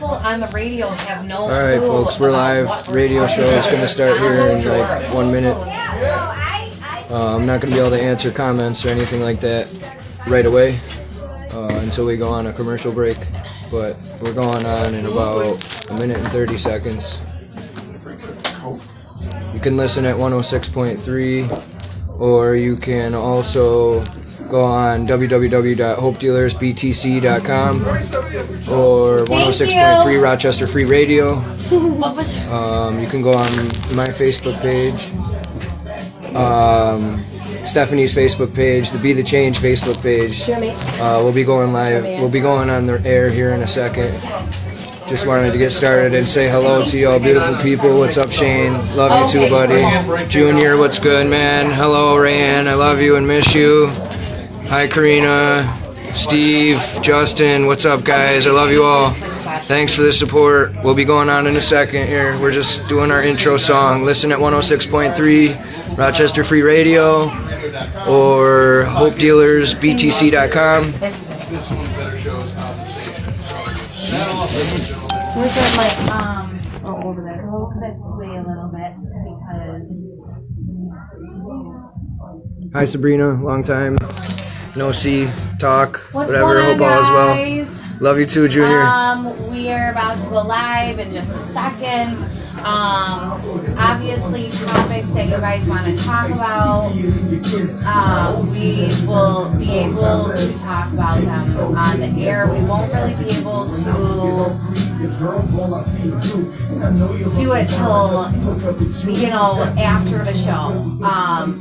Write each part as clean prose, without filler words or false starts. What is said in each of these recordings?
people on the radio have no All right, clue folks, we're about live. Radio show is going to start here in like 1 minute. I'm not going to be able to answer comments or anything like that right away until we go on a commercial break. But we're going on in about 1 minute and 30 seconds. You can listen at 106.3, or you can also go on www.hopedealersbtc.com or 106.3 Rochester Free Radio. You can go on my Facebook page, Stephanie's Facebook page, the Be the Change Facebook page. We'll be going live. We'll be going on the air here in a second. Just wanted to get started and say hello to y'all beautiful people. What's up, Shane? Love you too, buddy. Junior, what's good, man? Hello, Rayanne. I love you and miss you. Hi, Karina, Steve, Justin. What's up, guys? I love you all. Thanks for the support. We'll be going on in a second here. We're just doing our intro song. Listen at 106.3 Rochester Free Radio or HopeDealersBTC.com. Where's that mic? Over there. We'll cut it away a little bit because. Hi, Sabrina. Long time no see, talk, What's whatever. going on, Hope all is well. guys? Love you too, Junior. We are about to go live in just a second. Obviously, topics that you guys want to talk about, we will be able to talk about them on the air. We won't really be able to do it till, after the show.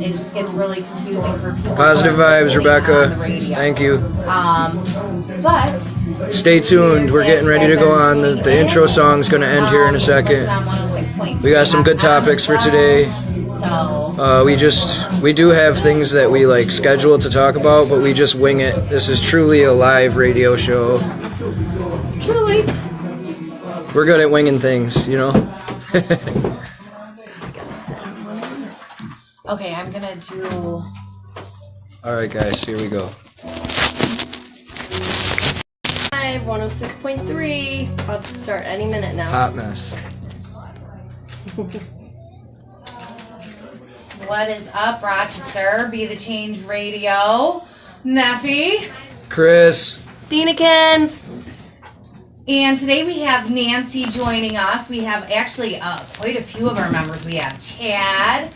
It just gets really confusing for people. Positive vibes, Rebecca. Thank you. But stay tuned. We're getting ready to go on. The intro song's going to end here in a second. We got some good topics for today. We do have things that we like scheduled to talk about, but we just wing it. This is truly a live radio show. Truly. We're good at winging things, you know? Okay, I'm gonna do... Alright guys, here we go. 106.3. About to start any minute now. Hot mess. What is up, Rochester? Be the Change Radio. Neffy. Chris. Deanakins. And today we have Nancy joining us. We have actually quite a few of our members. We have Chad,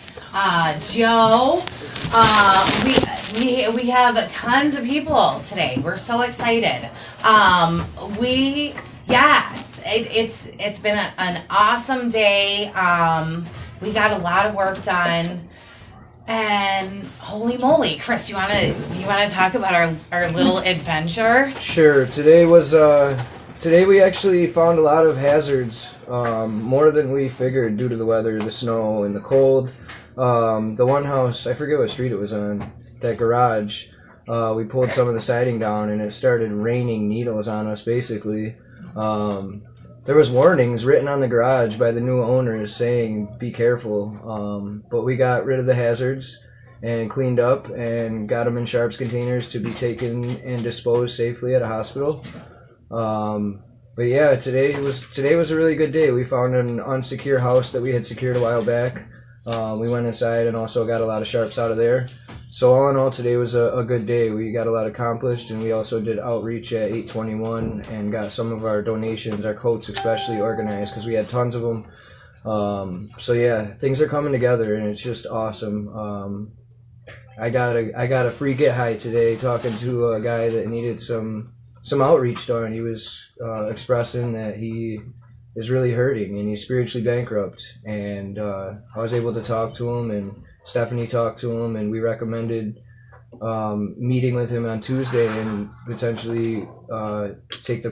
Joe. We have tons of people today. We're so excited. It's been an awesome day. We got a lot of work done. And holy moly, Chris, do you wanna talk about our little adventure? Sure. Today we actually found a lot of hazards, more than we figured due to the weather, the snow, and the cold. The one house, I forget what street it was on, that garage, we pulled some of the siding down and it started raining needles on us, basically. There was warnings written on the garage by the new owners saying, be careful, but we got rid of the hazards and cleaned up and got them in sharps containers to be taken and disposed safely at a hospital. But yeah, today was a really good day. We found an unsecure house that we had secured a while back. We went inside and also got a lot of sharps out of there. So all in all, today was a good day. We got a lot accomplished, and we also did outreach at 821 and got some of our donations, our coats especially, organized because we had tons of them. So yeah, things are coming together and it's just awesome. I got a free get high today talking to a guy that needed some outreach done. He was expressing that he is really hurting and he's spiritually bankrupt, and I was able to talk to him, and Stephanie talked to him, and we recommended meeting with him on Tuesday and potentially start the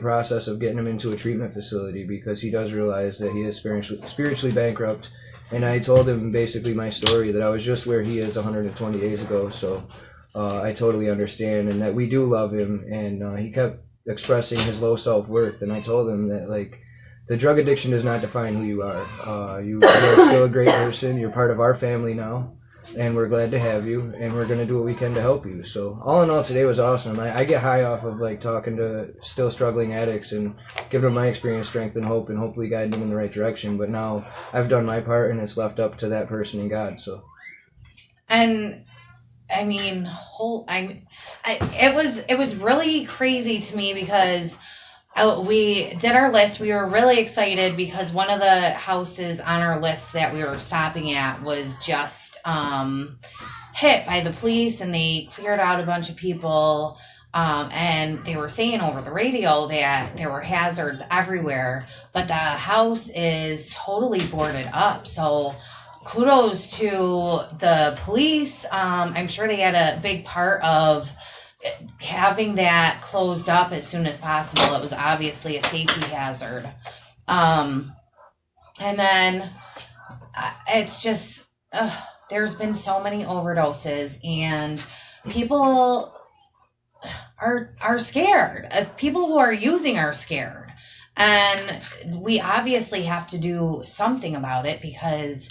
process of getting him into a treatment facility, because he does realize that he is spiritually bankrupt. And I told him basically my story, that I was just where he is 120 days ago, so I totally understand, and that we do love him. And he kept expressing his low self-worth, and I told him that, like, the drug addiction does not define who you are. You are still a great person. You're part of our family now. and we're glad to have you, and we're going to do what we can to help you. So all in all, today was awesome. I get high off of like talking to still struggling addicts and giving them my experience, strength, and hope, and hopefully guiding them in the right direction. But now I've done my part, and it's left up to that person and God. So. And I mean, it was really crazy to me because we did our list. We were really excited because one of the houses on our list that we were stopping at was just hit by the police, and they cleared out a bunch of people. And they were saying over the radio that there were hazards everywhere, but the house is totally boarded up. So kudos to the police. I'm sure they had a big part of having that closed up as soon as possible. It was obviously a safety hazard. And then it's just, there's been so many overdoses, and people are scared. As people who are using are scared. And we obviously have to do something about it because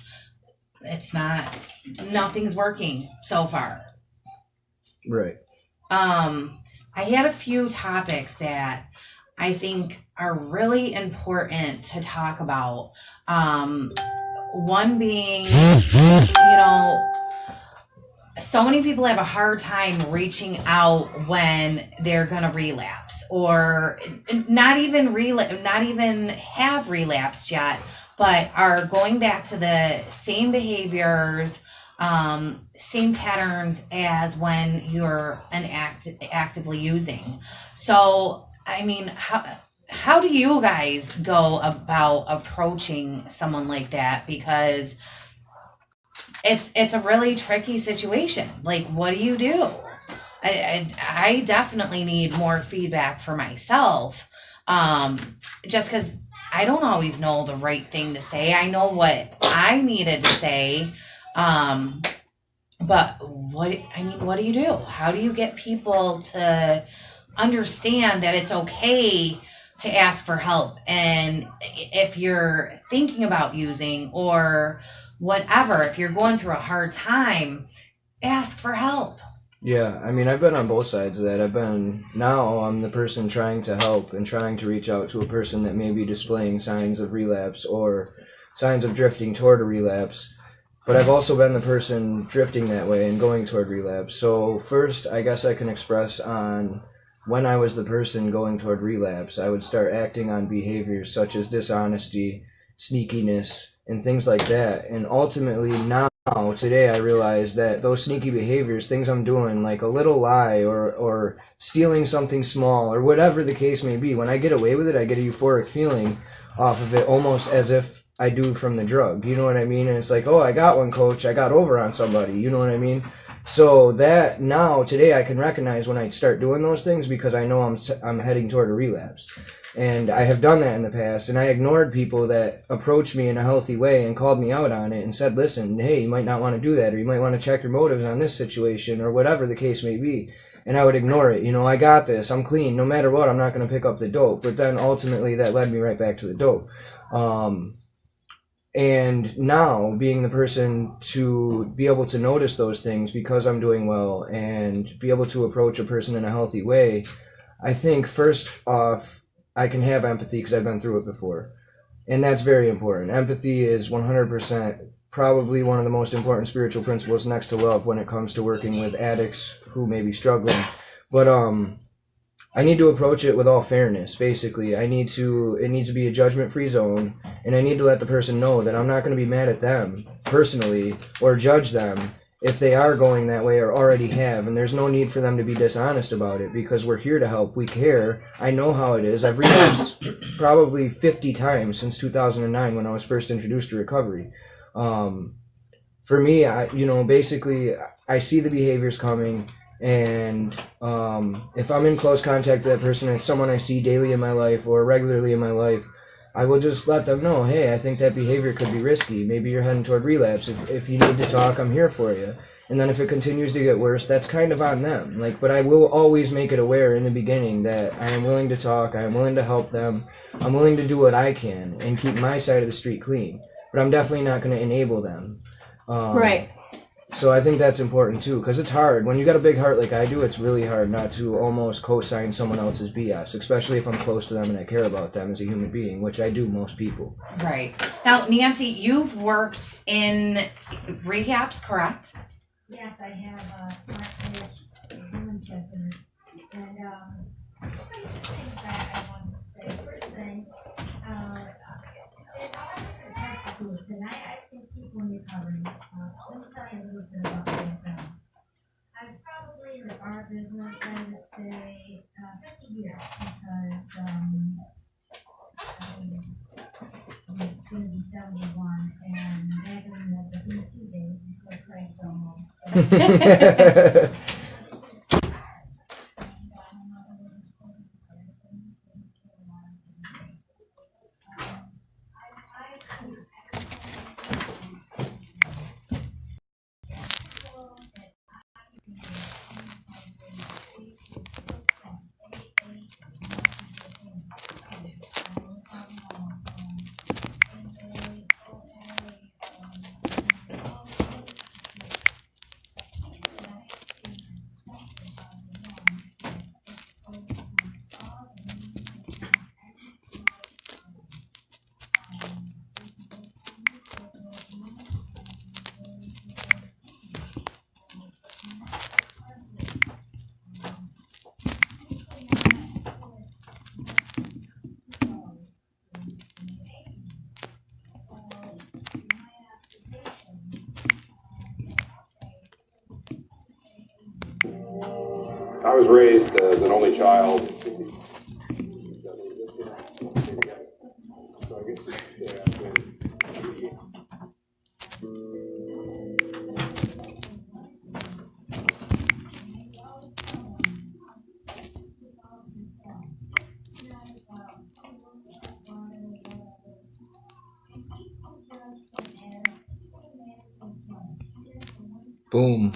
nothing's working so far. Right. I had a few topics that I think are really important to talk about. One being, so many people have a hard time reaching out when they're going to relapse, or not even have relapsed yet, but are going back to the same behaviors, same patterns as when you're actively using. So, I mean, how do you guys go about approaching someone like that? Because it's a really tricky situation. Like, what do you do? I definitely need more feedback for myself, just because I don't always know the right thing to say. I know what I needed to say, but what do you do? How do you get people to understand that it's okay to ask for help? And if you're thinking about using or whatever, if you're going through a hard time, ask for help. Yeah, I mean, I've been on both sides of that. Now I'm the person trying to help and trying to reach out to a person that may be displaying signs of relapse or signs of drifting toward a relapse. But I've also been the person drifting that way and going toward relapse. So first, I guess I can express on when I was the person going toward relapse, I would start acting on behaviors such as dishonesty, sneakiness, and things like that. And ultimately now, today, I realize that those sneaky behaviors, things I'm doing, like a little lie or stealing something small or whatever the case may be, when I get away with it, I get a euphoric feeling off of it, almost as if I do from the drug. You know what I mean? And it's like, oh, I got one, coach. I got over on somebody. You know what I mean? So that now, today, I can recognize when I start doing those things because I know I'm heading toward a relapse. And I have done that in the past, and I ignored people that approached me in a healthy way and called me out on it and said, listen, hey, you might not want to do that, or you might want to check your motives on this situation, or whatever the case may be. And I would ignore it. I got this. I'm clean. No matter what, I'm not going to pick up the dope. But then ultimately that led me right back to the dope. And now, being the person to be able to notice those things because I'm doing well and be able to approach a person in a healthy way, I think first off, I can have empathy because I've been through it before. And that's very important. Empathy is 100% probably one of the most important spiritual principles next to love when it comes to working with addicts who may be struggling. But I need to approach it with all fairness, basically. It needs to be a judgment-free zone, and I need to let the person know that I'm not going to be mad at them personally or judge them if they are going that way or already have, and there's no need for them to be dishonest about it because we're here to help. We care. I know how it is. I've relapsed probably 50 times since 2009 when I was first introduced to recovery. For me, basically, I see the behaviors coming, and if I'm in close contact with that person, it's someone I see daily in my life or regularly in my life, I will just let them know, hey, I think that behavior could be risky. Maybe you're heading toward relapse. If you need to talk, I'm here for you. And then if it continues to get worse, that's kind of on them. But I will always make it aware in the beginning that I am willing to talk, I am willing to help them, I'm willing to do what I can and keep my side of the street clean. But I'm definitely not going to enable them. Right. So I think that's important too, because it's hard. When you got a big heart like I do, it's really hard not to almost co-sign someone else's BS, especially if I'm close to them and I care about them as a human being, which I do most people. Right. Now, Nancy, you've worked in rehabs, correct? Yes, I have Mark Women's Center. And a couple of things that I wanted to say. First thing, there's all different types of groups, and I've seen people in recovery. Let me tell you a little bit about myself. I was probably in the bar business, I would say, 50 years, because I'm going to be 71, and back in the BC days, before Christ almost. I was raised as an only child. Boom.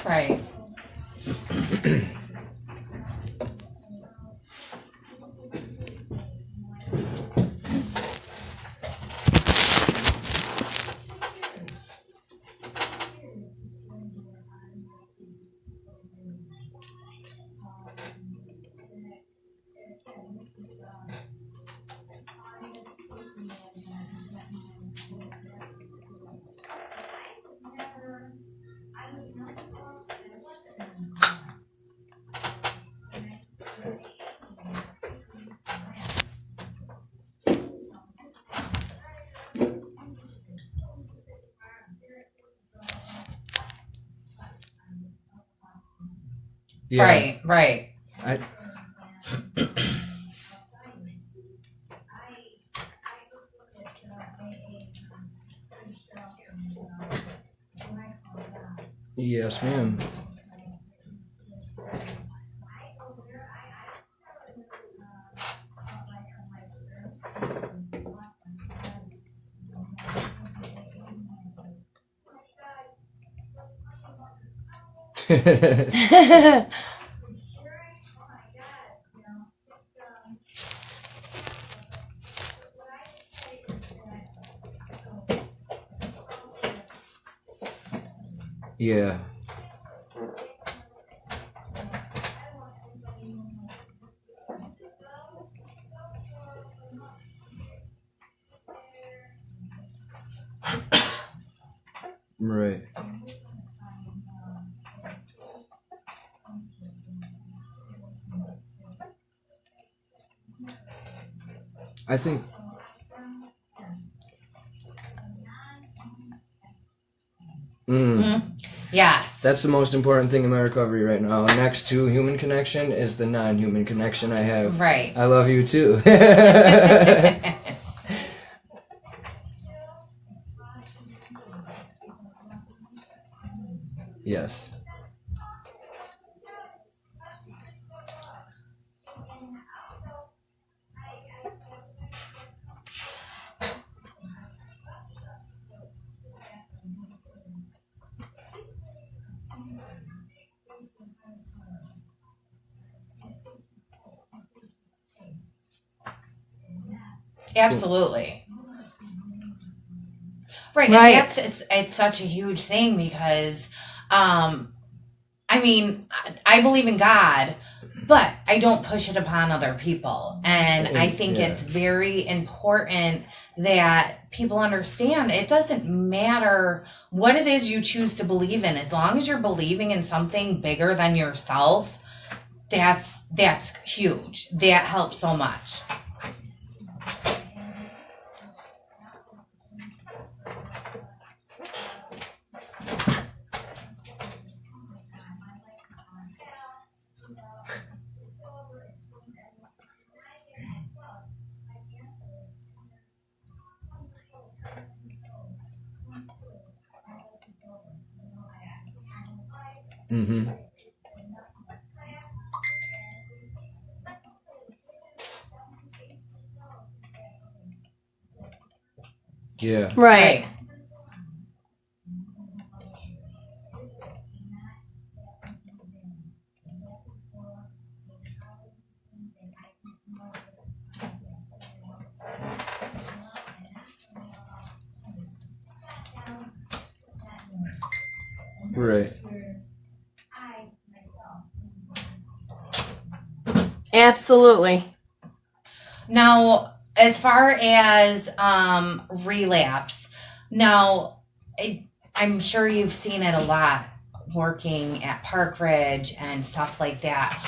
Right. Yeah. Right, right. Yes, ma'am. Yeah. Right. I think. Yes. That's the most important thing in my recovery right now. Next to human connection is the non-human connection I have. Right. I love you too. Yes. Absolutely. Right. Right. And it's such a huge thing because, I mean, I believe in God, but I don't push it upon other people. And I think it's very important that people understand it doesn't matter what it is you choose to believe in. As long as you're believing in something bigger than yourself, that's huge. That helps so much. Mm-hmm. Yeah. Right. Right. Absolutely. Now, as far as relapse, now I'm sure you've seen it a lot working at Park Ridge and stuff like that.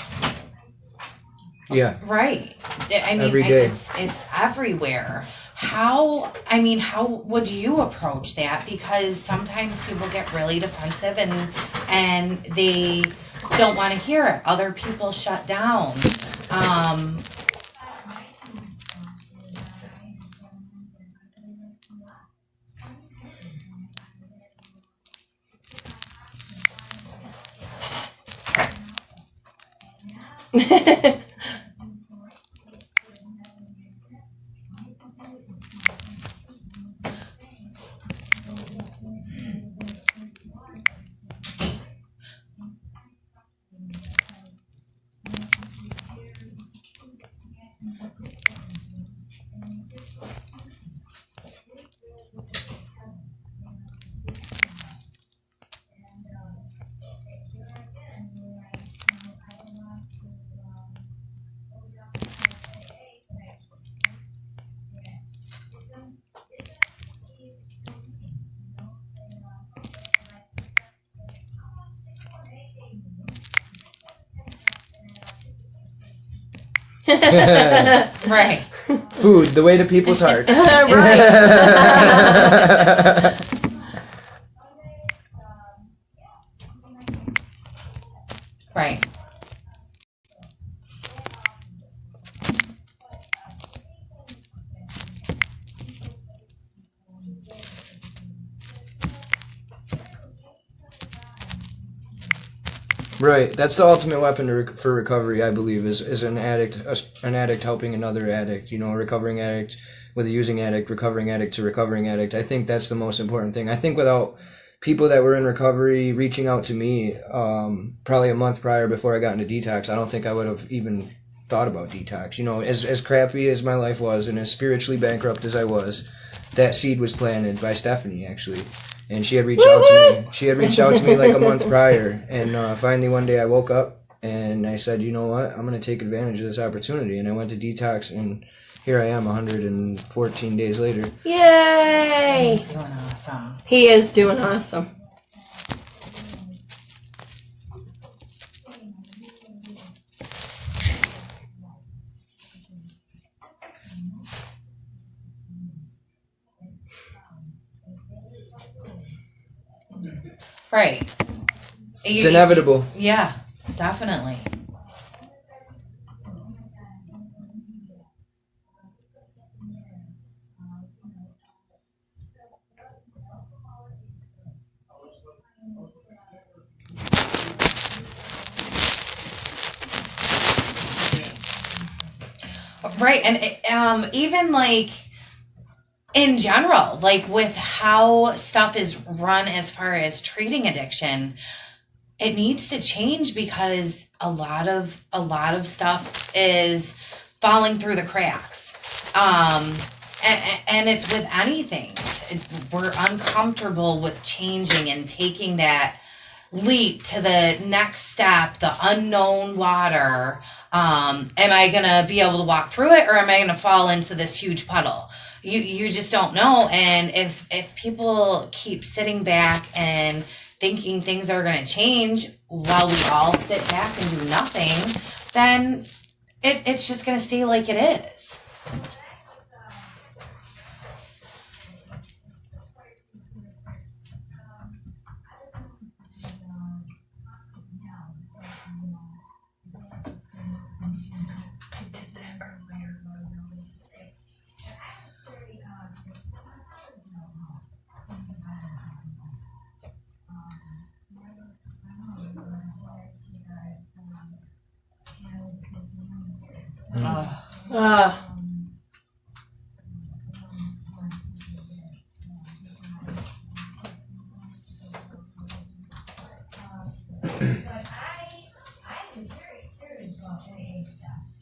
Yeah. Right. I mean, Every day. it's everywhere. How would you approach that? Because sometimes people get really defensive and they don't want to hear it. Other people shut down. Right. Food, the way to people's hearts. Right. Right. Right. That's the ultimate weapon for recovery, I believe, is an addict helping another addict. You know, a recovering addict with a using addict, recovering addict to recovering addict. I think that's the most important thing. I think without people that were in recovery reaching out to me, probably a month prior before I got into detox, I don't think I would have even thought about detox. You know, as crappy as my life was and as spiritually bankrupt as I was, that seed was planted by Stephanie, actually. And she had reached out to me. She had reached out to me like a month prior, and finally one day I woke up and I said, you know what, I'm going to take advantage of this opportunity. And I went to detox, and here I am 114 days later. Yay! He's doing awesome. He is doing awesome. Right. It's inevitable. Yeah, definitely. Right, and even like in general, like with how stuff is run as far as treating addiction, it needs to change because a lot of stuff is falling through the cracks. And it's with anything. We're uncomfortable with changing and taking that leap to the next step, the unknown water. Am I gonna be able to walk through it, or am I gonna fall into this huge puddle? You just don't know. And if people keep sitting back and thinking things are gonna change while we all sit back and do nothing, then it's just gonna stay like it is.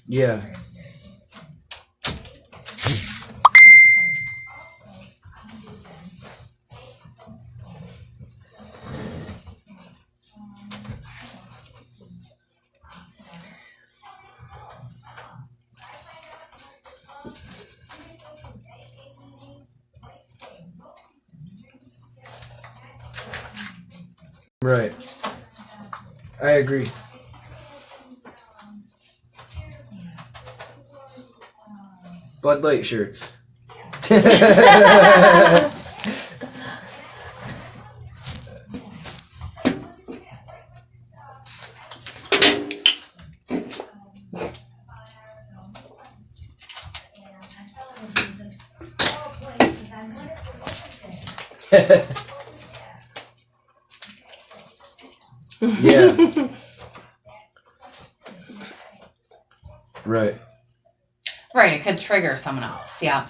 Yeah. Right. I agree. Bud Light shirts. Yeah. Right. Right, it could trigger someone else. Yeah.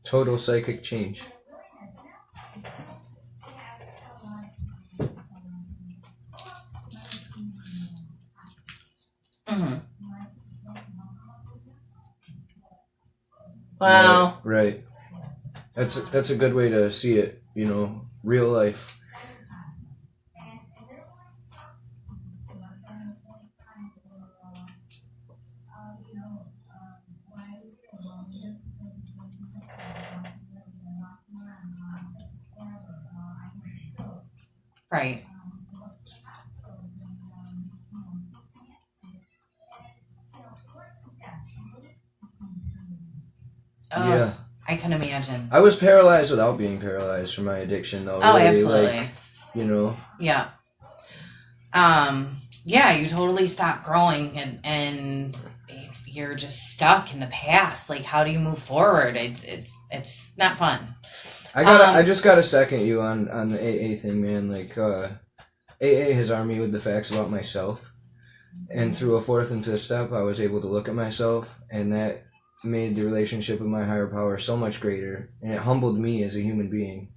Total psychic change. Mm-hmm. Wow. Right. That's a good way to see it, you know, real life. Right. Yeah. I can imagine. I was paralyzed without being paralyzed from my addiction, though. Oh, really, absolutely. Like, you know. Yeah. Yeah, you totally stop growing and you're just stuck in the past. Like, how do you move forward? It's not fun. I just gotta second you on the AA thing, man. Like, AA has armed me with the facts about myself. And through a fourth and fifth step, I was able to look at myself, and that made the relationship with my higher power so much greater, and it humbled me as a human being.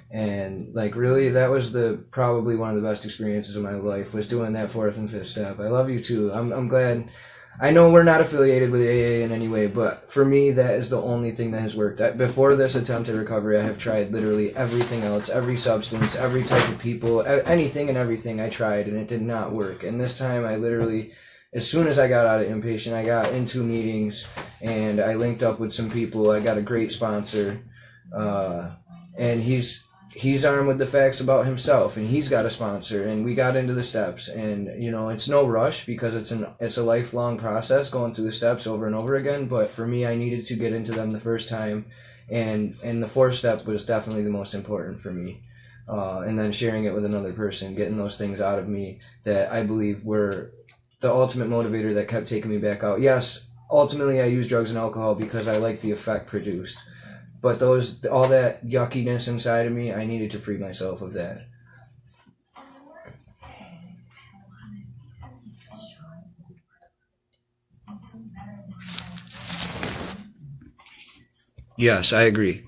And like, really, that was probably one of the best experiences of my life, was doing that fourth and fifth step. I love you too. I'm glad. I know we're not affiliated with AA in any way, but for me, that is the only thing that has worked. Before this attempt at recovery, I have tried literally everything else, every substance, every type of people, anything and everything I tried, and it did not work. And this time, I literally, as soon as I got out of inpatient, I got into meetings, and I linked up with some people. I got a great sponsor. And he's armed with the facts about himself, and he's got a sponsor, and we got into the steps, and it's no rush because it's a lifelong process going through the steps over and over again. But for me, I needed to get into them the first time, and the fourth step was definitely the most important for me. And then sharing it with another person, getting those things out of me that I believe were the ultimate motivator that kept taking me back out. Yes, ultimately I use drugs and alcohol because I like the effect produced. But all that yuckiness inside of me, I needed to free myself of that. Yes, I agree.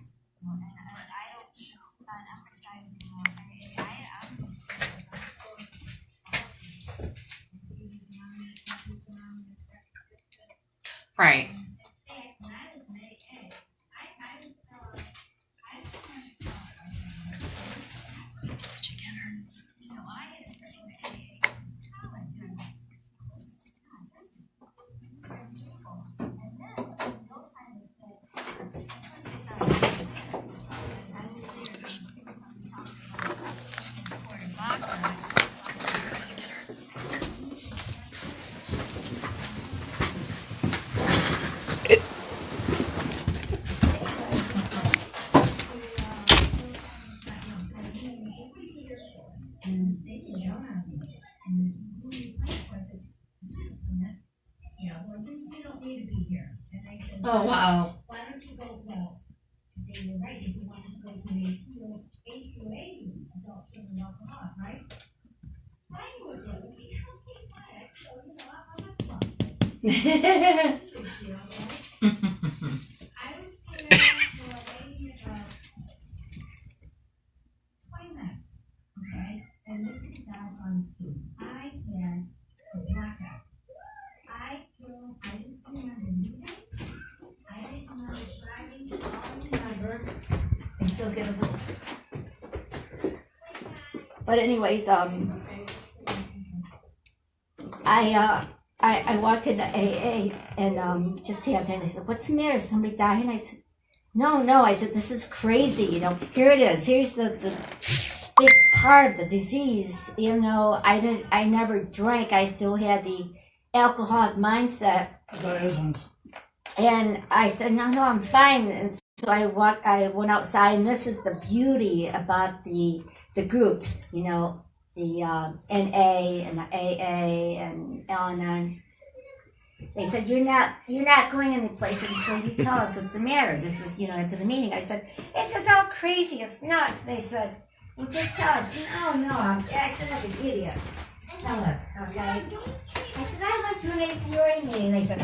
Right. Oh, wow. Why don't you go, well, they were right, if you wanted to go to a HUA, adult children alcohol, right? I knew it was, okay, fine, so, I'm not I was there for a lady about 20 minutes, okay? And this is down on the street. I had a blackout. I didn't remember anything. I didn't remember driving, all I remember. I still get a little. But anyways, I walked into AA and just the other day, and I said, "What's the matter? Somebody died?" And I said, "No." I said, "This is crazy. Here it is. Here's the big part of the disease. Even though I never drank, I still had the alcoholic mindset." And I said, "No, I'm fine." And so I went outside, and this is the beauty about the groups, the NA and the AA and Al-Anon. They said, you're not going anyplace until you tell us what's the matter. This was, after the meeting. I said, this is all crazy, it's nuts. They said, well, just tell us. No, I'm acting like an idiot. Tell us, okay? I said, I went to an ACOA meeting. They said,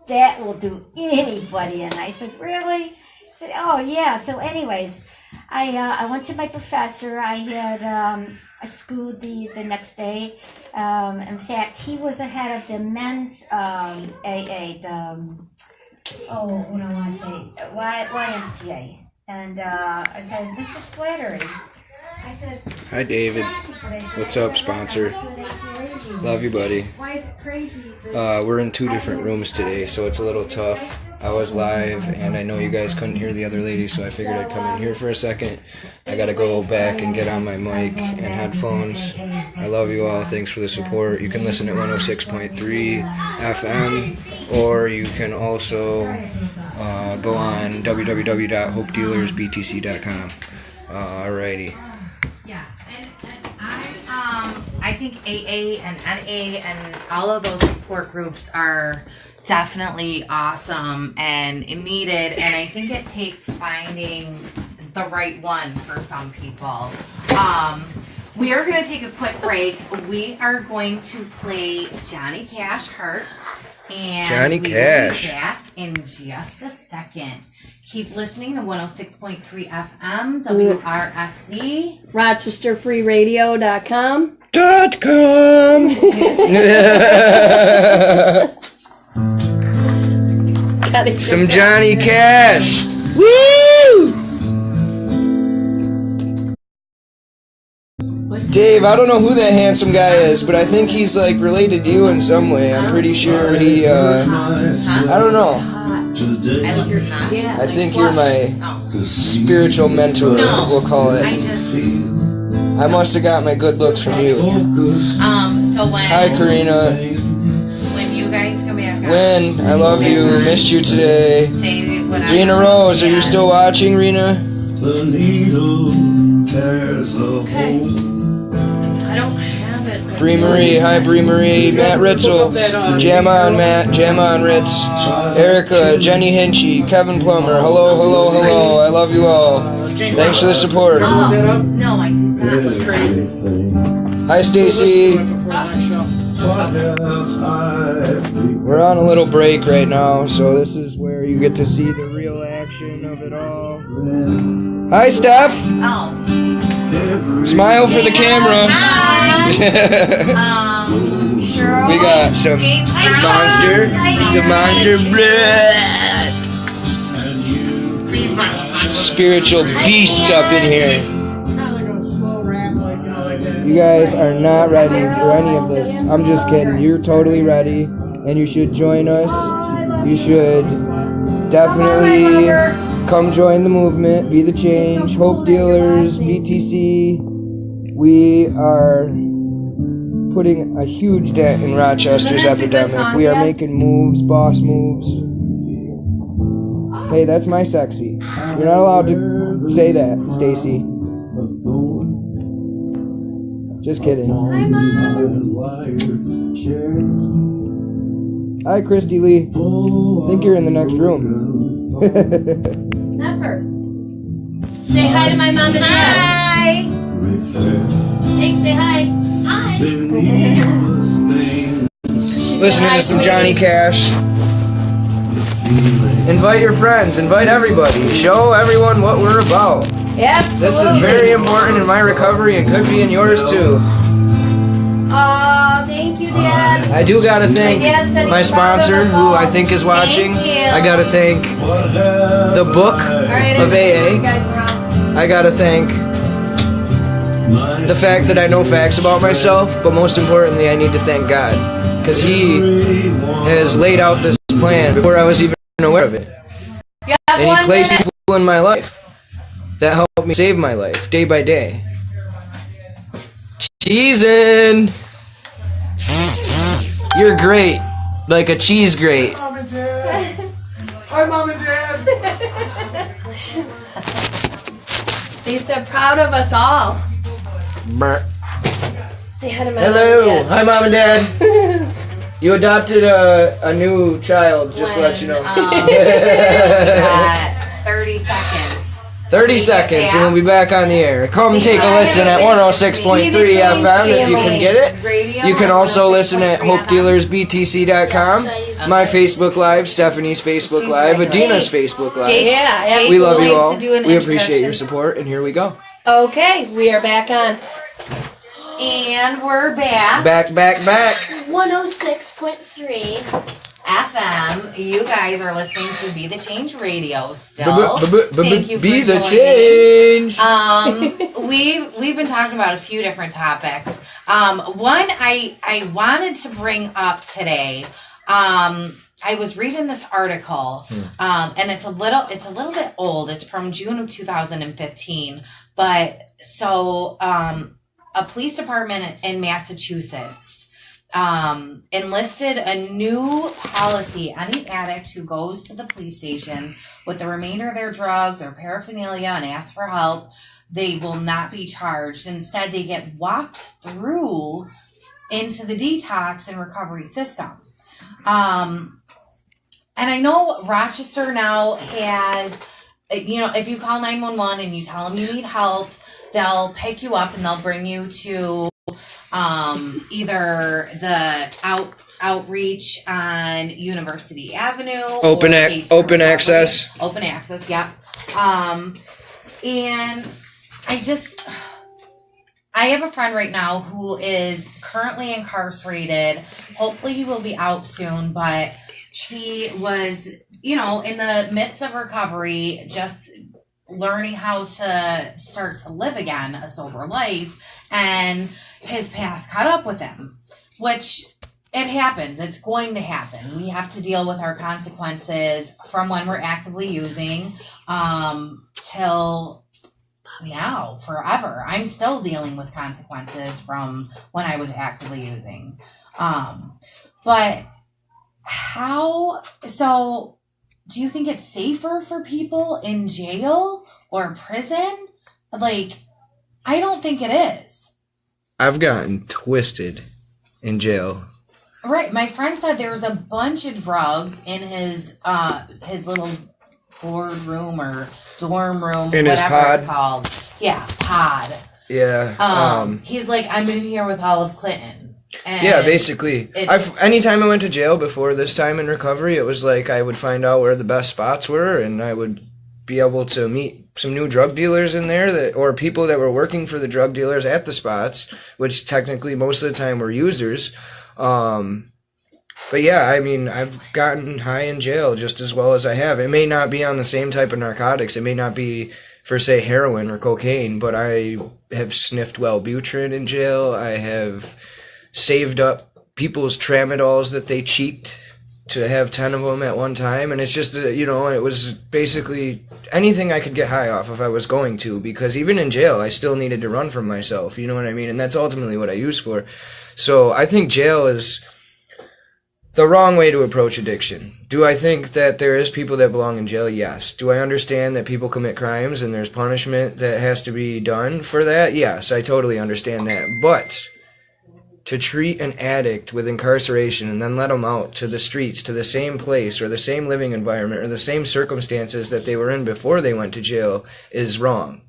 that will do anybody. And I said, really? I said, oh, yeah. So anyways, I went to my professor. I had I schooled the next day. In fact, he was the head of the men's AA, what do I want to say, YMCA. And I said, Mr. Slattery, I said, Hi, David. What's up, sponsor? Love you, buddy. Why is it crazy? He said, We're in 2 different rooms today, so it's a little tough. I was live, and I know you guys couldn't hear the other lady, so I figured I'd come in here for a second. I gotta go back and get on my mic and headphones. I love you all. Thanks for the support. You can listen at 106.3 FM, or you can also go on www.hopedealersbtc.com. Alrighty. Yeah, and I think AA and NA and all of those support groups are definitely awesome and needed, and I think it takes finding the right one for some people. We are going to take a quick break. We are going to play Johnny Cash Hurt, and Johnny Cash. Will be back in just a second. Keep listening to 106.3 FM WRFZ. RochesterFreeRadio.com. Some Johnny Cash. Woo! Dave, I don't know who that handsome guy is, but I think he's like related to you in some way. I'm pretty sure he, I don't know. I love your not. Yeah. I think you're my Oh. spiritual mentor, No. we'll call it. I just I must have got my good looks from you. so when Hi, Karina. when you guys come back on, Win, I love you. Missed you today. say whatever. Rena Rose, are you Yeah. still watching, Rena? The needle tears a hole. I don't have it. Bree Marie, hi Bree Marie. Matt Ritzel, jam on Matt, jam on Ritz. Erica, Jenny Hinchy, Kevin Plummer, hello, hello, hello. I love you all. Thanks for the support. Oh, no, I did not. It's crazy. Hi Stacy. What have I become? We're on a little break right now, so this is where you get to see the real action of it all. Hi Steph. Oh. Smile for the camera. Hi. Cheryl. We got some James monster, some monster blood. And you Spiritual beasts up in here. You guys are not ready for any of this. I'm just kidding. You're totally ready, and you should join us. You should definitely come join the movement, be the change. Hope Dealers, BTC. We are putting a huge dent in Rochester's epidemic. We are making moves, boss moves. Hey, that's my sexy. You're not allowed to say that, Stacy. Just kidding. Hi, Christy Lee. Think you're in the next room. Not first. Say hi to my mom and dad. Hi. Jake, say hi. Hi. Listening to some Johnny Cash. Invite your friends. Invite everybody. Show everyone what we're about. Yep. This is very important in my recovery and could be in yours too. Thank you, Dad. I do gotta thank dad said he my was proud of sponsor, us who all. I think is watching. Thank you. I gotta thank the book All right, of you AA. guys are on. I gotta thank the fact that I know facts about myself, but most importantly, I need to thank God, because He has laid out this plan before I was even aware of it. And He placed people in my life that helped me save my life day by day. Cheesin'! You're great, like a cheese grate. Mom and Dad. Hi, Mom and Dad. He's so proud of us all. Brr. Say hi to my Hello, mom and hi Mom and Dad. You adopted a new child, just to let you know. We got 30 seconds. 30 seconds and we'll be back on the air. Come take a listen at 106.3 FM if you can get it. You can also listen at hopedealersbtc.com, my Facebook Live, Stephanie's Facebook Live, Adina's Facebook Live. Yeah, We love you all. We appreciate your support, and here we go. Okay, we are back on And we're back. Back. 106.3 FM. You guys are listening to Be the Change Radio still. Thank you for Be the joining. change. We've been talking about a few different topics. One I wanted to bring up today. I was reading this article, and it's a little bit old. It's from June of 2015. But so a police department in Massachusetts enlisted a new policy. Any addict who goes to the police station with the remainder of their drugs or paraphernalia and asks for help, they will not be charged. Instead, they get walked through into the detox and recovery system. And I know Rochester now has, if you call 911 and you tell them you need help, they'll pick you up and they'll bring you to either the outreach on University Avenue. Open access. Open access, yep. And I have a friend right now who is currently incarcerated. Hopefully he will be out soon, but he was, in the midst of recovery, just learning how to start to live again a sober life, and his past caught up with him, which It happens. It's going to happen. We have to deal with our consequences from when we're actively using till now, forever. I'm still dealing with consequences from when I was actively using. But so do you think it's safer for people in jail or prison? Like, I don't think it is. I've gotten twisted in jail. Right. My friend said there was a bunch of drugs in his little board room or dorm room, in whatever his it's called. Yeah, pod. Yeah. He's like, I'm in here with Olive Clinton. And yeah, basically. Anytime I went to jail before this time in recovery, it was like I would find out where the best spots were, and I would be able to meet some new drug dealers in there or people that were working for the drug dealers at the spots, which technically most of the time were users. But yeah, I mean, I've gotten high in jail just as well as I have. It may not be on the same type of narcotics. It may not be for, say, heroin or cocaine, but I have sniffed Wellbutrin in jail. I have saved up people's tramadols that they cheeked to have 10 of them at one time. And it's just, it was basically anything I could get high off if I was going to, because even in jail, I still needed to run from myself. You know what I mean? And that's ultimately what I use for. So I think jail is the wrong way to approach addiction. Do I think that there is people that belong in jail? Yes. Do I understand that people commit crimes and there's punishment that has to be done for that? Yes, I totally understand that. But to treat an addict with incarceration and then let them out to the streets, to the same place or the same living environment or the same circumstances that they were in before they went to jail is wrong.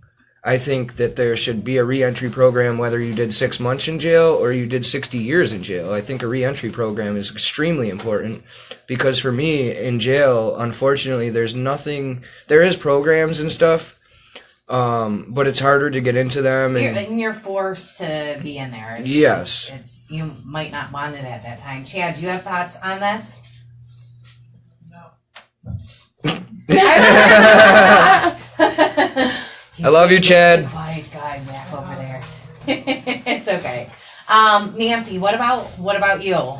I think that there should be a reentry program whether you did 6 months in jail or you did 60 years in jail. I think a reentry program is extremely important because for me in jail, unfortunately, there is programs and stuff, but it's harder to get into them. And you're forced to be in there. Yes. You might not want it at that time. Chad, do you have thoughts on this? I love you, Chad. Quiet guy back over there. It's okay. Nancy, what about you? I'm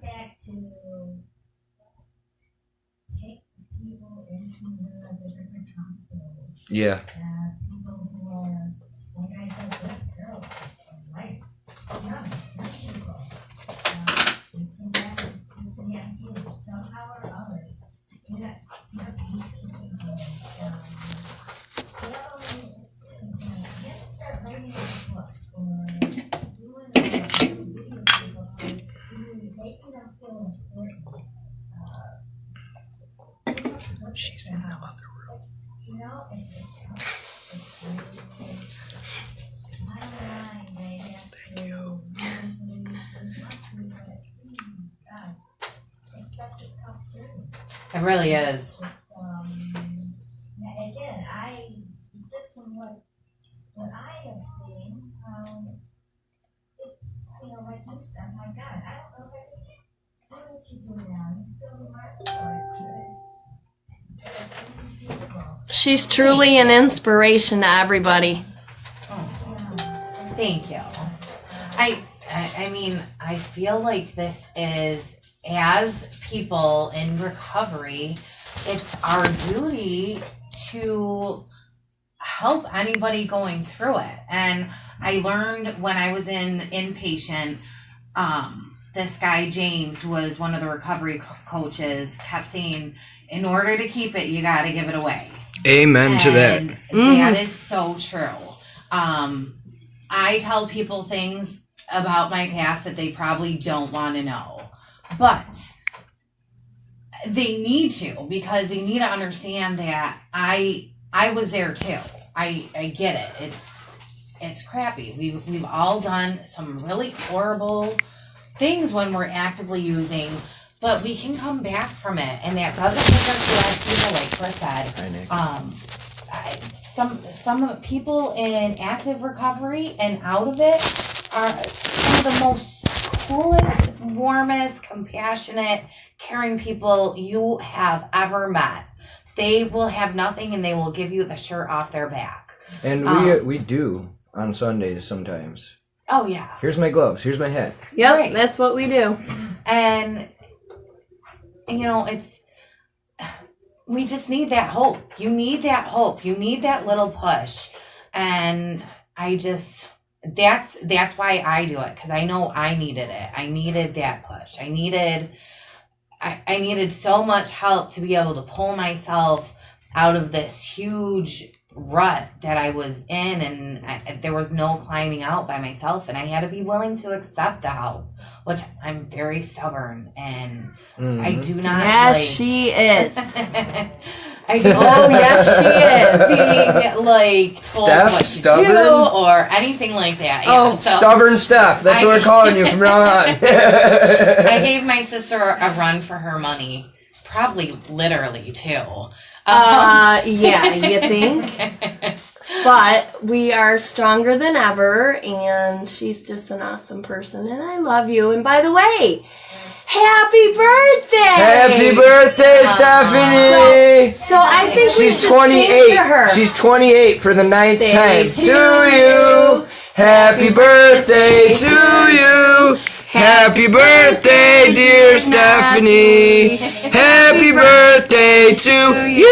back to take people into the different hospitals. Yeah. People who are, like I said, just terrible in life. Young people. Somehow or other, She's in the other room. Thank you. It really is. Again, just from what I have seen, it's, like you said, my God, I don't know if I can do what you do now. You're so remarkable. She's truly an inspiration to everybody. Oh, thank you. I mean, I feel like this is, as people in recovery, it's our duty to help anybody going through it. And I learned when I was in inpatient, this guy, James, who was one of the recovery coaches, kept saying, in order to keep it, you got to give it away. Amen to that. That is so true. I tell people things about my past that they probably don't want to know. But they need to, because they need to understand that I was there too. I get it. It's crappy. We've all done some really horrible things when we're actively using, but we can come back from it, and that doesn't make us bad people, like Chris said. Some people in active recovery and out of it are some of the most coolest, warmest, compassionate, caring people you have ever met. they will have nothing and they will give you the shirt off their back. And we do on Sundays sometimes. Oh, yeah. Here's my gloves. Here's my hat. Yep, Right. that's what we do. And, you know, we just need that hope. You need that hope. You need that little push. And that's why I do it, because I know I needed it. I needed that push. I needed so much help to be able to pull myself out of this huge rut that I was in, and there was no climbing out by myself, and I had to be willing to accept the help, which I'm very stubborn, and I do not Yes, she is. I do yes, she being like told Steph, what to stubborn? do or anything like that. Oh, Stubborn Steph. That's what we're calling you from now on. I gave my sister a run for her money, probably literally too. Yeah, you think? But we are stronger than ever, and she's just an awesome person, and I love you. And by the way, happy birthday! Happy birthday, Stephanie! So I think we She's should 28. sing to her. She's 28 for the 9th Birthday time. to To you. you. Happy birthday to you. Happy birthday, dear Stephanie. Happy birthday to you.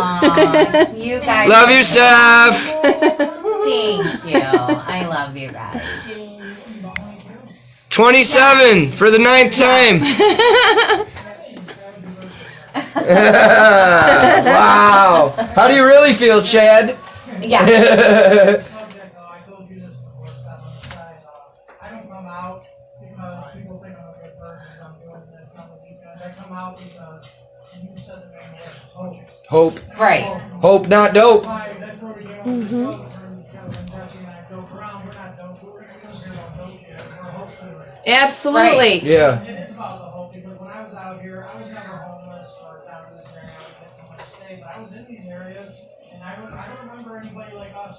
Aw, you guys. Love you, Steph. Thank you. I love you guys. 27 for the 9th time. Wow. How do you really feel, Chad? Yeah. I told you this before, Steph, I don't come out because people think I'm a good person, I'm doing this on the weekends. I come out because you said the main word, hope. Hope. Right. Hope, not dope. That's where we get all this stuff from Jesse and I joke around. We're not dope. We're not dope yet. We're hopeful. Absolutely. Yeah. And it's about the hope because when I was out here, I was never homeless or down in this area. I was getting someone to stay, but I was in these areas, and I don't remember anybody like us,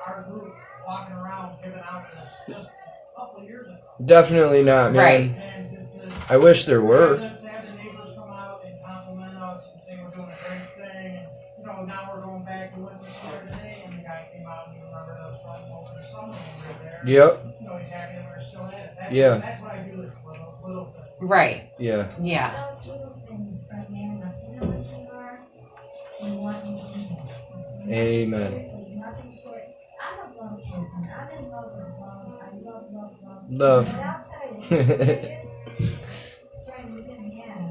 our group, walking around giving out this just a couple of years ago. Definitely not, man. Right. And I wish there were. to have the neighbors come out and compliment us and say we're doing a great thing, and now we're going back. We went to the store today, and the guy came out and he remembered us from over the summer when we were there. Yep. He's happy that we're still in it. Yeah. That's what I do with little things. Right. Yeah. Yeah. Amen. Love.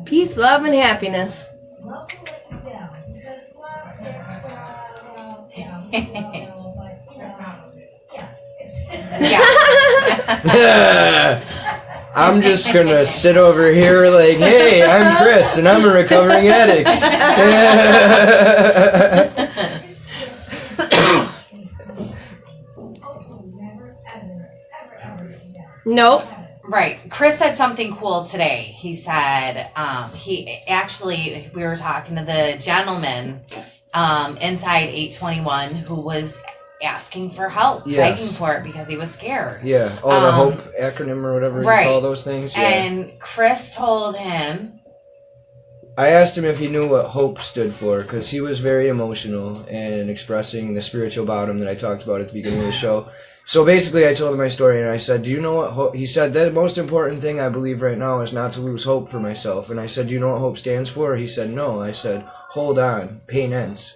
Peace, love, and happiness. Yeah. I'm just gonna sit over here like, hey, I'm Chris, and I'm a recovering addict. Nope. Right. Chris said something cool today. He said, we were talking to the gentleman inside 821 who was asking for help, Yes. begging for it because he was scared. Yeah. Oh, the HOPE acronym or whatever right. you call those things. Yeah. And Chris told him, I asked him if he knew what HOPE stood for, because he was very emotional and expressing the spiritual bottom that I talked about at the beginning of the show. So basically, I told him my story, and I said, do you know what HOPE... He said, the most important thing I believe right now is not to lose hope for myself. And I said, do you know what HOPE stands for? He said, no. I said, hold on, pain ends.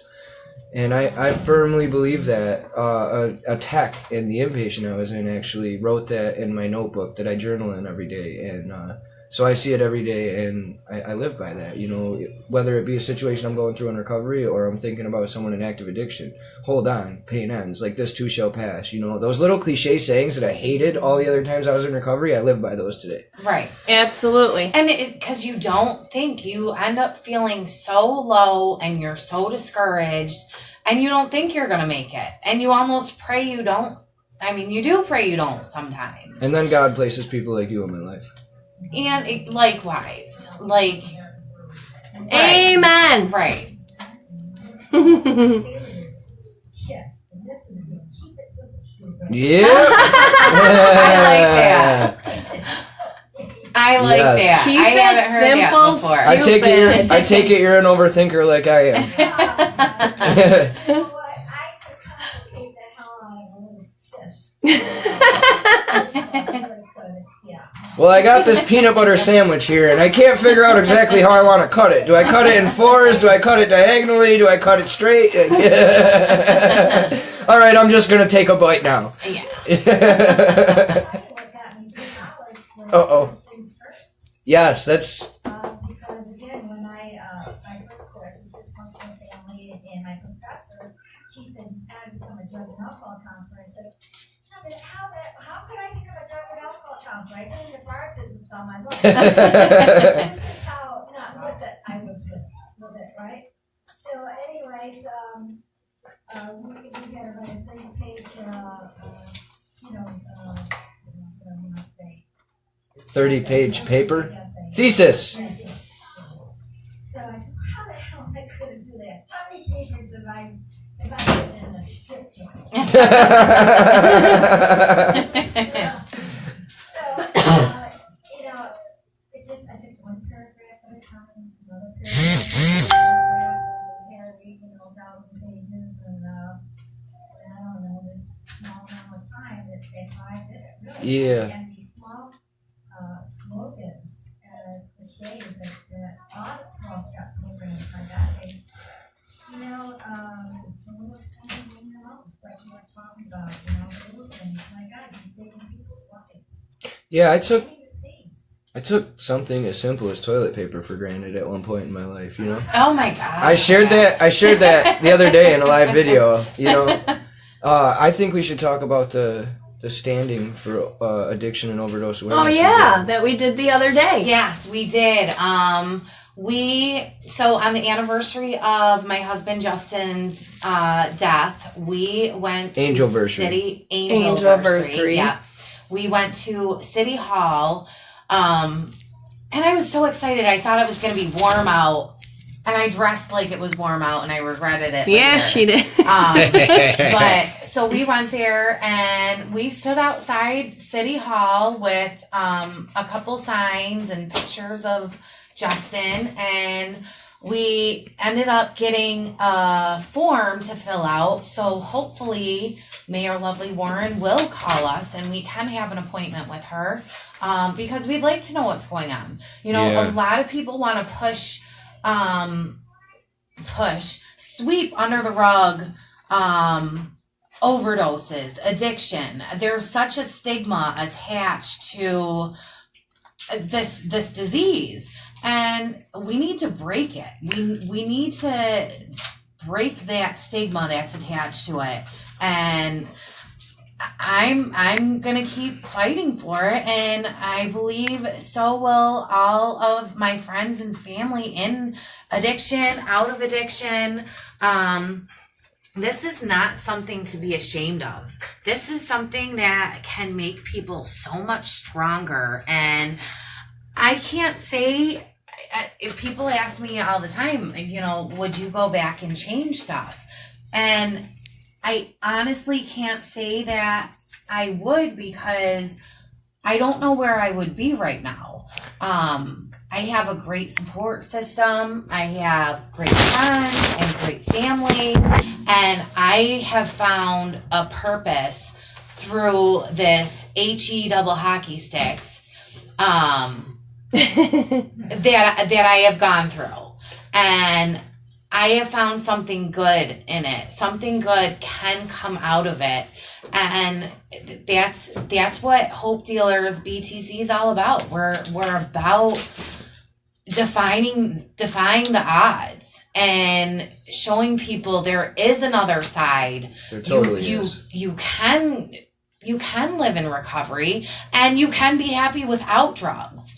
And I firmly believe that. A tech in the inpatient I was in actually wrote that in my notebook that I journal in every day. And so I see it every day, and I live by that. Whether it be a situation I'm going through in recovery or I'm thinking about someone in active addiction. Hold on, pain ends. Like this too shall pass. Those little cliche sayings that I hated all the other times I was in recovery, I live by those today. right. Absolutely. And because you don't think, you end up feeling so low and you're so discouraged and you don't think you're going to make it. And you almost pray you don't. I mean, you do pray you don't sometimes. And then God places people like you in my life. And likewise. Like, right. Amen. Right. Yeah. I like that. I like Yes. that. Keep I it haven't heard simple, that before. I take it you're an overthinker like I am. You know what? I could complicate the hell out of a little fish. Yeah. Well, I got this peanut butter sandwich here, and I can't figure out exactly how I want to cut it. Do I cut it in fours? Do I cut it diagonally? Do I cut it straight? All right, I'm just going to take a bite now. Yeah. Uh-oh. Yes, that's... Because again, when my first course was dysfunctional family, and my professor, she said, how to become a drug and alcohol counselor. I said, how could I become a drug and alcohol counselor? I've been in the bar business all my life. This is how not with it I was with it, right? So anyways, we had about a 30-page, what do I want to say? 30-page paper? Thesis! So I said, how the hell am I going to do that? How many papers have I written in a strip joint? So, it just, I took one paragraph at a time, another paragraph, had to read, 1,000 pages, and I don't know, this small amount of time that I did it, really. Yeah. And these small slogans, cliches that all the 12-step programs I got, a little something in your house, like you were talking about, the little things. My God, you're saving people's lives. Yeah, I took something as simple as toilet paper for granted at one point in my life, Oh my god. I shared that the other day in a live video, I think we should talk about the standing for addiction and overdose awareness. Oh yeah, that we did the other day. Yes, we did. So on the anniversary of my husband Justin's death, we went to Angelversary. Angelversary. Yeah. We went to City Hall, and I was so excited. I thought it was going to be warm out, and I dressed like it was warm out, and I regretted it. Yeah, later. she did. But so we went there, and we stood outside City Hall with a couple signs and pictures of Justin, and we ended up getting a form to fill out. So hopefully Mayor Lovely Warren will call us and we can have an appointment with her, because we'd like to know what's going on. A lot of people want to sweep under the rug overdoses, addiction. There's such a stigma attached to this disease, and we need to break it. We need to break that stigma that's attached to it, and I'm gonna keep fighting for it, and I believe so will all of my friends and family in addiction, out of addiction. This is not something to be ashamed of. This is something that can make people so much stronger. And I can't say, if people ask me all the time, would you go back and change stuff? And I honestly can't say that I would, because I don't know where I would be right now. I have a great support system. I have great friends and great family. And I have found a purpose through this HE double hockey sticks that I have gone through. And I have found something good in it. Something good can come out of it. And that's what Hope Dealers BTC is all about. We're about defying the odds and showing people there is another side. There totally is. You can live in recovery, and you can be happy without drugs.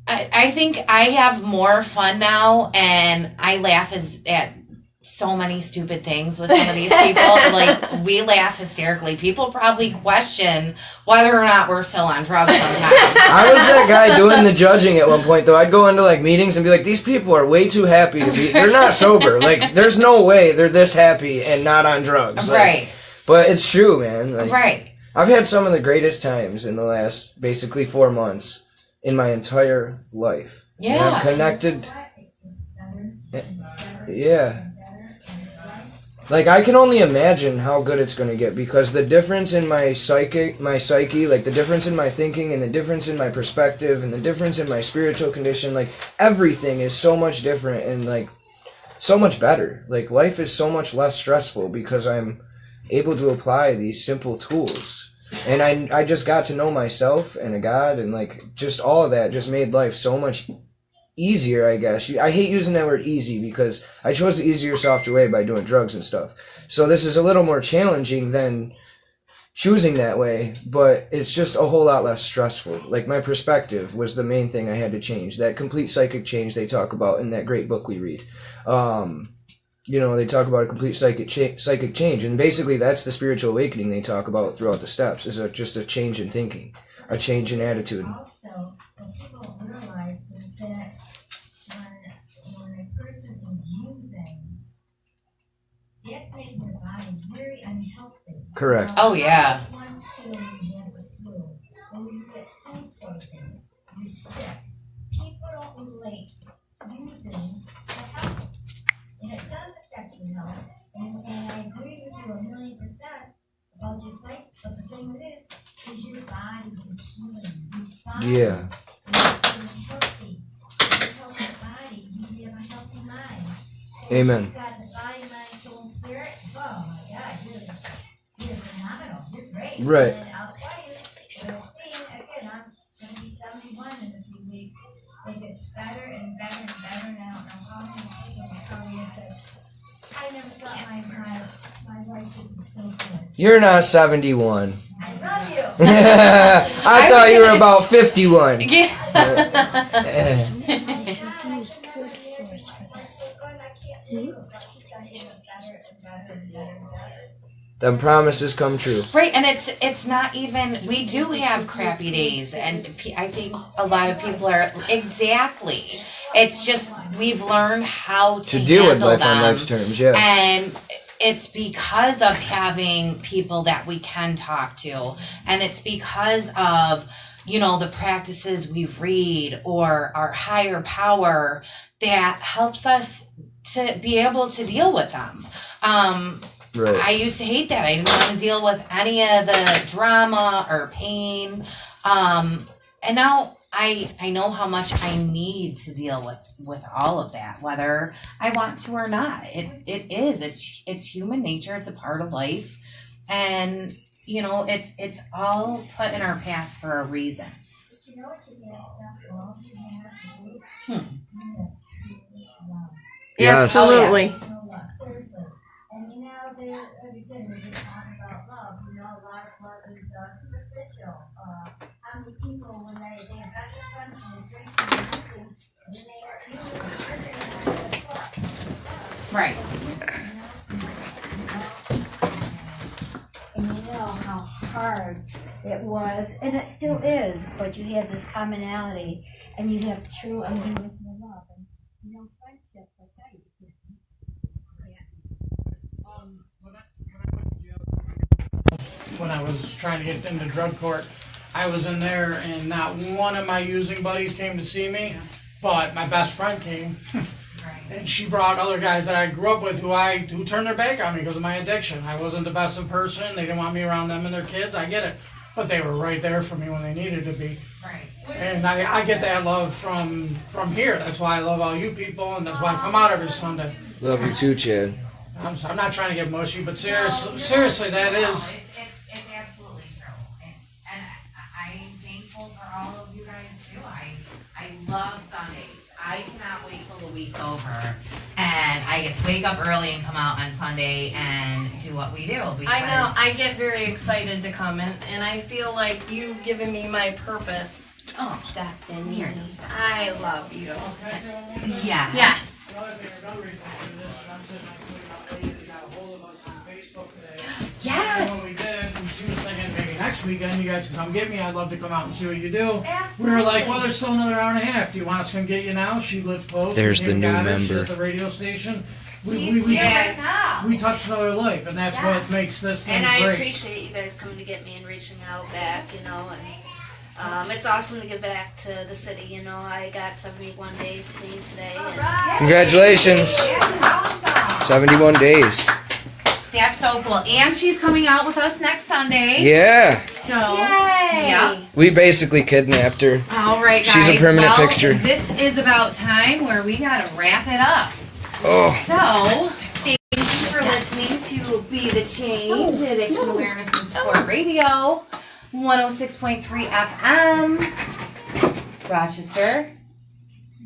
I think I have more fun now, and I laugh at so many stupid things with some of these people. Like, we laugh hysterically. People probably question whether or not we're still on drugs sometimes. I was that guy doing the judging at one point, though. I'd go into meetings and be like, these people are way too happy to be. They're not sober. There's no way they're this happy and not on drugs. Right. But it's true, man. Right. I've had some of the greatest times in the last basically 4 months. in my entire life. And Yeah. I'm connected. Yeah. Like, I can only imagine how good it's going to get, because the difference in my psyche, like the difference in my thinking and the difference in my perspective and the difference in my spiritual condition, like everything is so much different and like so much better. Like, life is so much less stressful because I'm able to apply these simple tools. And I just got to know myself and a God, and like just all of that just made life so much easier, I guess. I hate using that word easy because I chose the easier, softer way by doing drugs and stuff. So this is a little more challenging than choosing that way, but it's just a whole lot less stressful. Like, my perspective was the main thing I had to change. That complete psychic change they talk about in that great book we read. You know, they talk about a complete psychic change, and basically that's the spiritual awakening they talk about throughout the steps, is just a change in thinking, a change in attitude. Also, what people don't realize is that when a person is using, that makes their body very unhealthy. Correct. Oh, yeah. One pill you have the flu, or you get food poisoning, you're sick. People don't relate using to health. And it does affect your health. And I agree with you 1,000,000% about just like, but the thing is your body is healing. Your body Yeah. is healthy. With a healthy body, you have a healthy mind. Amen. You've got the body, mind, soul, and spirit. Oh my God, you're phenomenal. You're great. Right. And I'll tell you, what I've seen, again, I'm going to be 71 in a few weeks. It gets better and better and better now. And I'm calling people and telling you that I never thought my life would be so good. You're not 71. I love you. I thought you were about 51. Yeah. The promises come true. Right, and it's not even, we do have crappy days, and I think a lot of people are, exactly. It's just, we've learned how to deal with handle life on them, life's terms, yeah. And it's because of having people that we can talk to, and it's because of, you know, the practices we read or our higher power that helps us to be able to deal with them. Right. I used to hate that. I didn't want to deal with any of the drama or pain. And now I know how much I need to deal with all of that, whether I want to or not. It's human nature. It's a part of life. And, you know, it's all put in our path for a reason. You know what you have to Yes. Absolutely. Seriously. And you know, again, we're just talking about love. You know, a lot of love is superficial. How many people, when they have best friends and they drink and they Right. And you know how hard it was, and it still is, but you have this commonality, and you have true unconditional love. And you know, friendship, I tell you, When I was trying to get into drug court, I was in there and not one of my using buddies came to see me, but my best friend came. And she brought other guys that I grew up with who turned their back on me because of my addiction. I wasn't the best of person. They didn't want me around them and their kids. I get it. But they were right there for me when they needed to be. Right. And I get that love from here. That's why I love all you people, and that's why I come out every Sunday. Love you too, Chad. I'm not trying to get mushy, but seriously, that is. It's absolutely true. And I'm thankful for all of you guys too. I love Sundays. I cannot wait till the week's over and I get to wake up early and come out on Sunday and do what we do. I know. I get very excited to come, and I feel like you've given me my purpose. Oh, Stephanie. You're I love you. yeah. Yes. Another thing, another reason I do this, and I'm sitting next week, how Elliot got a hold of us on Facebook today. Yes. And when we did, and she was thinking maybe next weekend you guys can come get me. I'd love to come out and see what you do. We were like, well, there's still another hour and a half. Do you want us to come get you now? She lives close. There's We the came new and got her. She's member. at the radio station. She's here right now. We touched another life, and that's what makes this thing And I great. appreciate you guys coming to get me and reaching out back, you know, and It's awesome to give back to the city. You know, I got 71 days clean today. And Congratulations. 71 days. That's so cool. And she's coming out with us next Sunday. Yeah. So, Yay! yeah. We basically kidnapped her. All right, guys. She's a permanent fixture. This is about time where we got to wrap it up. Oh. So, thank you for listening to Be the Change, Addiction Awareness and Support Radio, 106.3 FM, Rochester.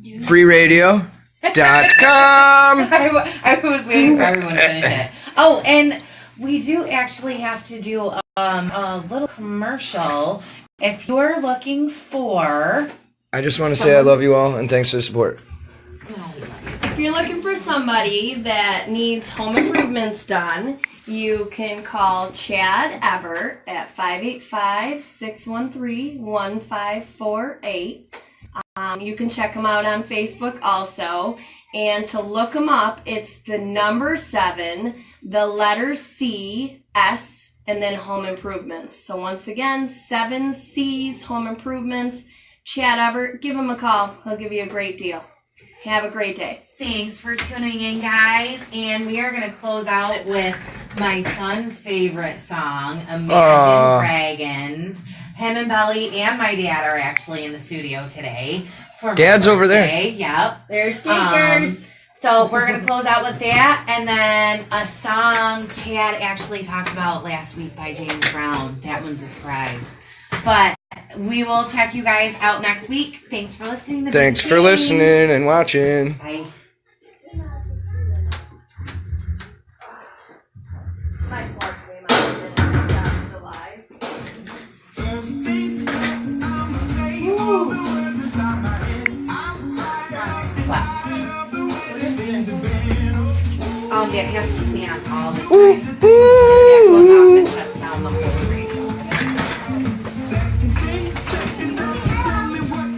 freeradio.com. I was waiting for everyone to finish it. Oh, and we do actually have to do a little commercial. If you're looking for... I just want to say I love you all and thanks for the support. If you're looking for somebody that needs home improvements done, you can call Chad Everett at 585-613-1548. You can check him out on Facebook also. And to look him up, it's the number 7, the letter C, S, and then home improvements. So once again, 7 C's, home improvements. Chad Everett, give him a call. He'll give you a great deal. Have a great day. Thanks for tuning in, guys. And we are going to close out with my son's favorite song, American Dragons. Him and Belly and my dad are actually in the studio today. For Dad's over there. Yep. There's stickers. So we're going to close out with that. And then a song Chad actually talked about last week by James Brown. That one's a surprise. But we will check you guys out next week. Thanks for listening to Thanks Big for Change. listening and watching. Bye. My fork came out and it got the live. That has to stay on all the time. That goes off and shuts down the whole radio.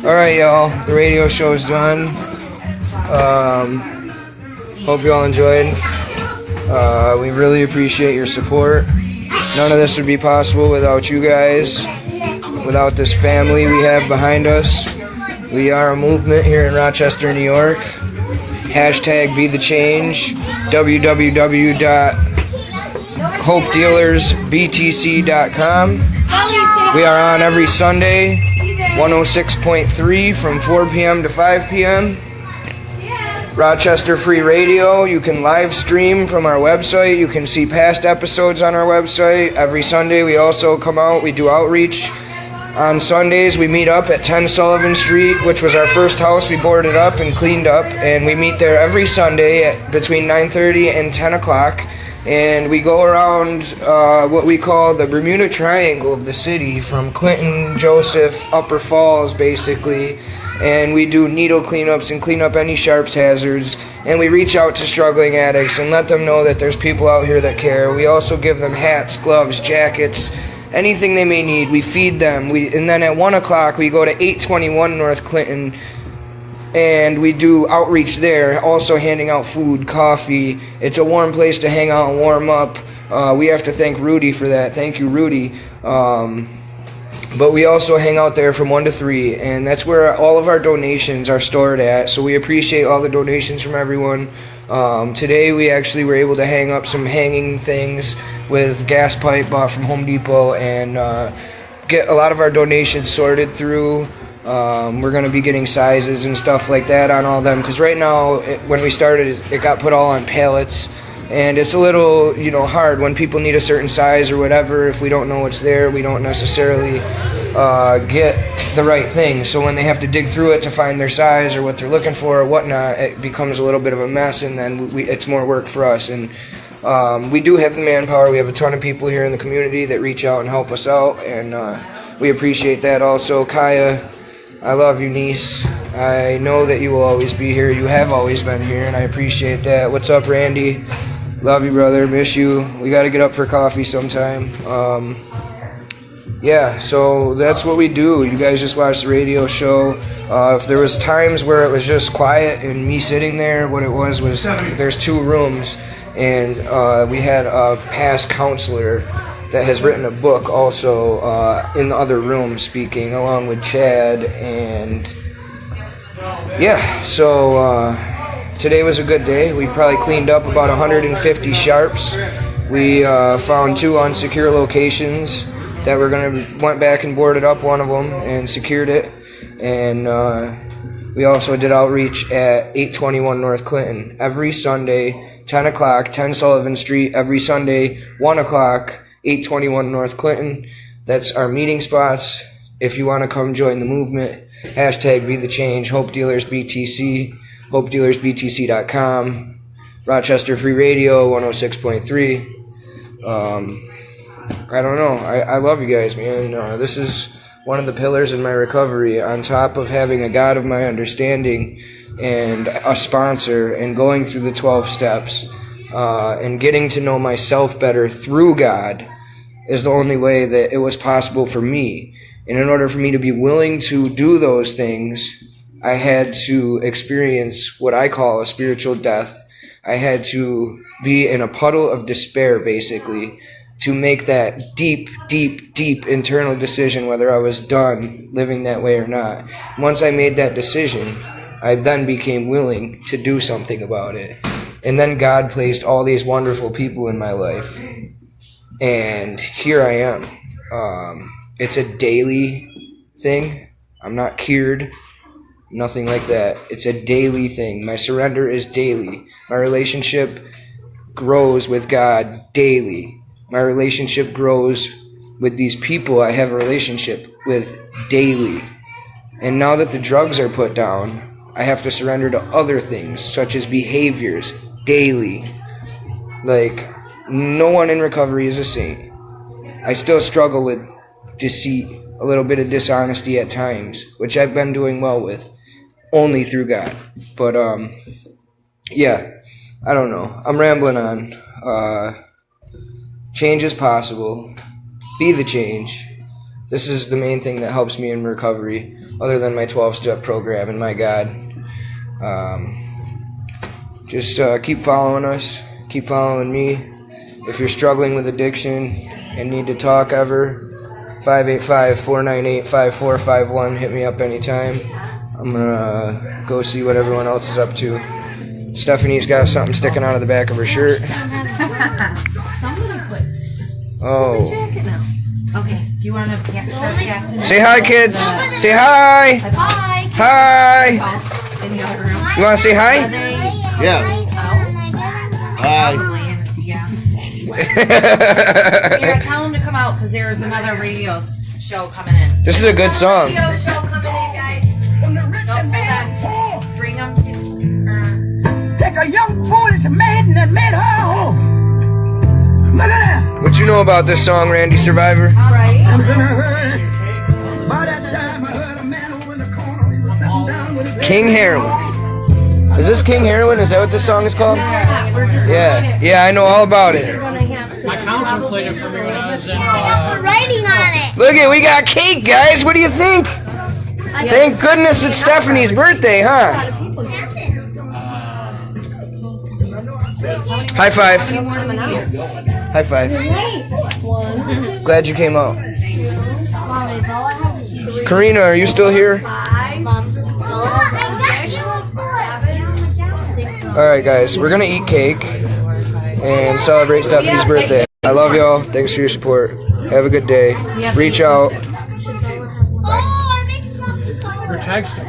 All right, y'all. The radio show's done. Hope you all enjoyed. We really appreciate your support. None of this would be possible without you guys, without this family we have behind us. We are a movement here in Rochester, New York. Hashtag Be the Change. www.hopedealersbtc.com. We are on every Sunday, 106.3 from 4 p.m. to 5 p.m. Rochester Free Radio. You can live stream from our website. You can see past episodes on our website. Every Sunday we also come out. We do outreach. On Sundays we meet up at 10 Sullivan Street, which was our first house we boarded up and cleaned up. And we meet there every Sunday at between 9:30 and 10 o'clock. And we go around what we call the Bermuda Triangle of the city, from Clinton, Joseph, Upper Falls, basically. And we do needle cleanups and clean up any sharps hazards. And we reach out to struggling addicts and let them know that there's people out here that care. We also give them hats, gloves, jackets, anything they may need. We feed them. And then at 1 o'clock, we go to 821 North Clinton, and we do outreach there, also handing out food, coffee. It's a warm place to hang out and warm up. We have to thank Rudy for that. Thank you, Rudy. But we also hang out there from 1 to 3, and that's where all of our donations are stored at. So we appreciate all the donations from everyone. Today we actually were able to hang up some hanging things with gas pipe bought from Home Depot, and get a lot of our donations sorted through. We're going to be getting sizes and stuff like that on all of them, because right now, when we started, it got put all on pallets, and it's a little, hard when people need a certain size or whatever. If we don't know what's there, we don't necessarily get the right thing. So when they have to dig through it to find their size or what they're looking for or whatnot, it becomes a little bit of a mess, and then it's more work for us. And we do have the manpower. We have a ton of people here in the community that reach out and help us out, and we appreciate that also. Kaya, I love you, niece. I know that you will always be here. You have always been here, and I appreciate that. What's up, Randy? Love you, brother. Miss you. We got to get up for coffee sometime. Yeah, so that's what we do. You guys just watch the radio show. If there was times where it was just quiet and me sitting there, what it was there's 2 rooms, and we had a past counselor that has written a book also in the other room speaking along with Chad. And yeah, so today was a good day. We probably cleaned up about 150 sharps. We found 2 unsecure locations that went back and boarded up one of them and secured it. And we also did outreach at 821 North Clinton every Sunday, 10 o'clock, 10 Sullivan Street, every Sunday, 1 o'clock, 821 North Clinton. That's our meeting spots. If you want to come join the movement, hashtag Be The Change, Hope Dealers BTC, HopeDealersBTC.com, Rochester Free Radio 106.3. I don't know. I love you guys, man. This is one of the pillars in my recovery, on top of having a God of my understanding and a sponsor and going through the 12 steps and getting to know myself better through God is the only way that it was possible for me. And in order for me to be willing to do those things, I had to experience what I call a spiritual death. I had to be in a puddle of despair, basically, to make that deep, deep, deep internal decision whether I was done living that way or not. Once I made that decision, I then became willing to do something about it. And then God placed all these wonderful people in my life. And here I am. It's a daily thing. I'm not cured. Nothing like that. It's a daily thing. My surrender is daily. My relationship grows with God daily. My relationship grows with these people I have a relationship with daily. And now that the drugs are put down, I have to surrender to other things, such as behaviors, daily. Like, no one in recovery is a saint. I still struggle with deceit, a little bit of dishonesty at times, which I've been doing well with, only through God. But, yeah, I don't know. I'm rambling on. Change is possible. Be the change. This is the main thing that helps me in recovery, other than my 12-step program and my God. Just keep following us. Keep following me. If you're struggling with addiction and need to talk ever, 585-498-5451. Hit me up anytime. I'm going to go see what everyone else is up to. Stephanie's got something sticking out of the back of her shirt. Oh. Okay, do you want to say hi, kids. Say hi. Hi. Hi. in the other room? You want to say hi? Yeah. Hi. Yeah. Here, tell him to come out because there's another radio show coming in. This is a good song. Radio show coming in, guys. Nope, hold on. Bring him. Take a young foolish maiden and made her home. Look at that. What you know about this song, Randy Survivor? Right. I was in a hurry. By that time, I heard a man over in the corner. He was sitting down with his King Heroin. Is this King Heroin? Is that what this song is called? Yeah. Yeah, I know all about it. My counsel played it for me when I was in. Writing on it. Look it, we got cake, guys. What do you think? Thank goodness it's Stephanie's birthday, huh? High five. High five. Glad you came out. Karina, are you still here? Alright guys, we're gonna eat cake and celebrate Stephanie's birthday. I love y'all. Thanks for your support. Have a good day. Reach out. You're texting.